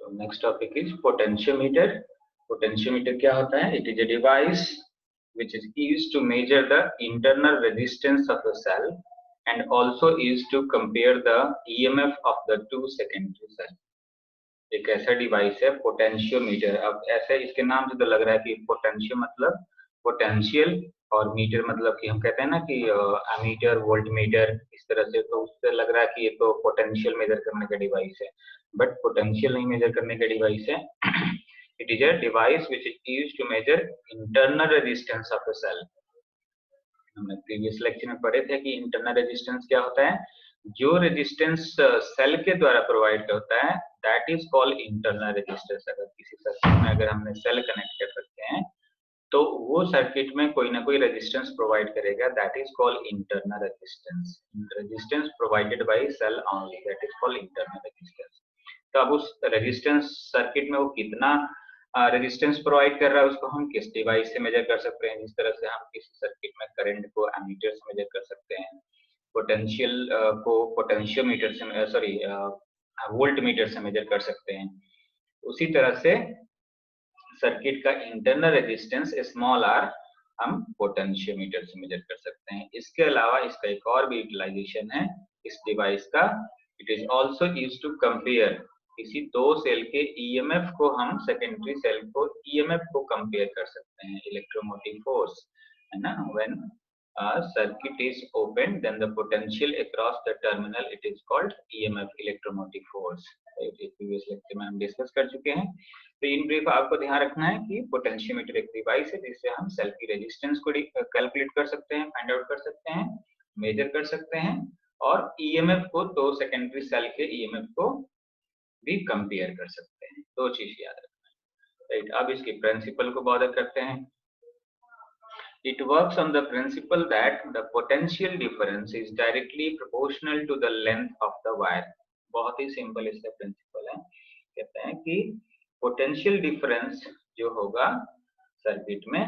So next topic is potentiometer. Potentiometer क्या होता है? It is a device which is used to measure the internal resistance of the cell and also used to compare the EMF of the two secondary cell. एक ऐसा device है potentiometer. अब ऐसे इसके नाम से तो लग रहा है कि पोटेंशियो मतलब पोटेंशियल और मीटर मतलब कि हम कहते हैं ना कि एमीटर वोल्टमीटर, इस तरह से, तो उससे लग रहा है कि ये तो पोटेंशियल मेजर करने का डिवाइस है, बट पोटेंशियल नहीं मेजर करने का डिवाइस है। It is a device which is used to measure internal resistance of the cell. हमने प्रीवियस लेक्चर में पढ़े थे कि इंटरनल रेजिस्टेंस क्या होता है। जो रेजिस्टेंस सेल के द्वारा प्रोवाइड होता है that is called internal resistance. अगर किसी सर्किट में अगर हमने सेल कनेक्ट कर रखे हैं तो वो सर्किट में कोई ना कोई रेजिस्टेंस प्रोवाइड करेगा, that is called internal resistance. Resistance provided by cell only, that is called internal resistance. तो अब उस रेजिस्टेंस सर्किट में वो कितना रेजिस्टेंस प्रोवाइड कर रहा है उसको हम किस डिवाइस से मेजर कर सकते हैं। जिस तरह से हम किसी सर्किट में करंट को एमीटर से मेजर कर सकते हैं, पोटेंशियल को पोटेंशियोमीटर से, सॉरी वोल्टमीटर से मेजर कर सकते हैं, उसी तरह से सर्किट का इंटरनल रेजिस्टेंस स्मॉल आर हम पोटेंशियोमीटर से मेजर कर सकते हैं। इसके अलावा इसका एक और भी यूटिलाइजेशन है इस डिवाइस का। It is also used to compare, किसी दो सेल के ईएमएफ को हम सेकेंडरी सेल को ईएमएफ को कंपेयर कर सकते हैं। इलेक्ट्रोमोटिव फोर्स है ना, when circuit is open then the potential across the terminal it is called EMF, electromotive force। Previous lecture में हम डिस्कस कर चुके हैं। तो इन ब्रीफ आपको ध्यान रखना है कि पोटेंशियोमीटर एक डिवाइस है जिससे हम सेल की रेजिस्टेंस को कैलकुलेट कर सकते हैं, फाइंड आउट कर सकते हैं, मेजर कर सकते हैं और ईएमएफ को दो सेकेंडरी सेल के ईएमएफ को भी कंपेयर कर सकते हैं। दो चीज याद रखना है, राइट। अब इसके प्रिंसिपल को बॉदर करते हैं। It works on the principle that the potential difference is directly proportional to the length of the wire। बहुत ही सिंपल इसका प्रिंसिपल है। कहते हैं कि पोटेंशियल डिफरेंस जो होगा सर्किट में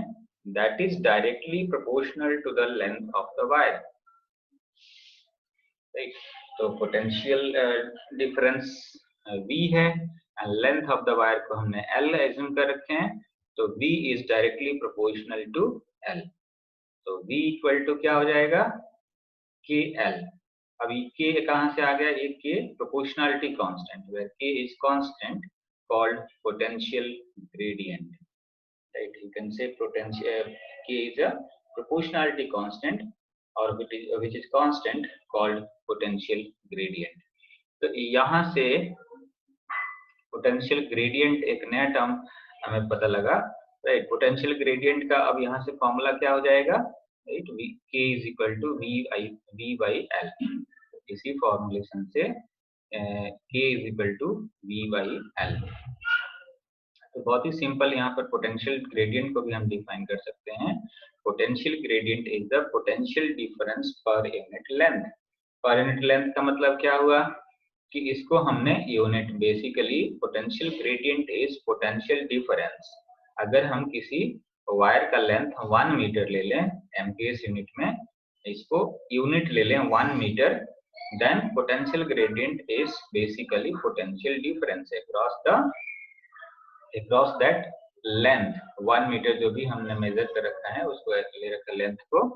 that is directly proportional to the length of the wire, right? तो पोटेंशियल डिफरेंस V है and length of the wire को हमने L एज्यूम कर रखे हैं, तो V is directly proportional to L। तो V इक्वल टू क्या हो जाएगा, KL। अभी K कहां से आ गया, ये K proportionality constant, where K is constant called potential gradient, right. You can say potential K is a proportionality constant और which is constant called potential gradient। तो यहां से पोटेंशियल ग्रेडियंट एक नया टर्म हमें पता लगा, राइट। पोटेंशियल ग्रेडियंट का अब यहाँ से फॉर्मूला क्या हो जाएगा, right, K is equal to V by L। इसी फॉर्मुलेशन से K is equal to V by L। तो बहुत ही सिंपल यहाँ पर पोटेंशियल ग्रेडियंट को भी हम डिफाइन कर सकते हैं। Potential gradient is the potential difference per unit length. Per unit length का मतलब क्या हुआ कि इसको हमने unit, basically potential gradient is potential difference. अगर हम किसी वायर का लेंथ 1 मीटर ले लें एमपीएस यूनिट में, इसको यूनिट ले लें 1 metre, then potential gradient is basically potential difference across that length. 1 metre जो भी हमने मेजर कर रखा है उसको ले रखा लेंथ को,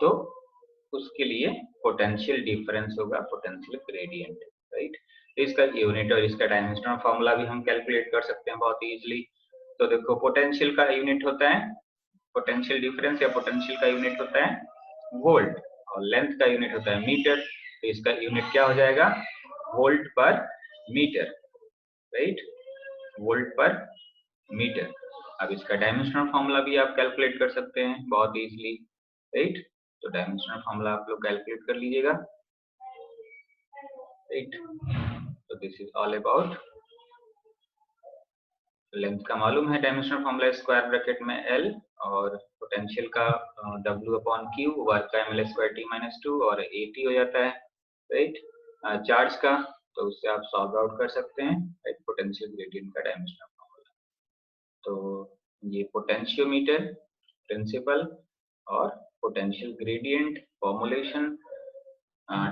तो उसके लिए पोटेंशियल डिफरेंस होगा पोटेंशियल ग्रेडियंट, राइट। इसका यूनिट और इसका डायमेंशनल फॉर्मूला भी हम कैलकुलेट कर सकते हैं बहुत इजीली। तो देखो पोटेंशियल का यूनिट होता है, पोटेंशियल डिफरेंस या पोटेंशियल का यूनिट होता है वोल्ट और लेंथ का यूनिट होता है मीटर। तो इसका यूनिट क्या हो जाएगा, वोल्ट पर मीटर, राइट, वोल्ट पर मीटर। अब इसका डायमेंशनल फॉर्मूला भी आप कैलकुलेट कर सकते हैं बहुत इजीली, राइट। तो डायमेंशनल फॉर्मूला आप लोग कैलकुलेट कर लीजिएगा, राइट। तो this is all about length का मालूम है, डायमेंशनल फॉर्मूला स्क्वायर ब्रैकेट में L और पोटेंशियल का W अपॉन Q, वर्क का ml स्क्वायर T माइनस 2 और AT हो जाता है, राइट। चार्ज का तो उससे आप सॉल्व आउट कर सकते हैं, राइट, पोटेंशियल ग्रेडियंट का डायमेंशनल फॉर्मूला। तो ये पोटेंशियोमीटर प्रिंसिपल और potential gradient formulation,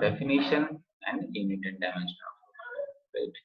definition and unit and dimensional, right.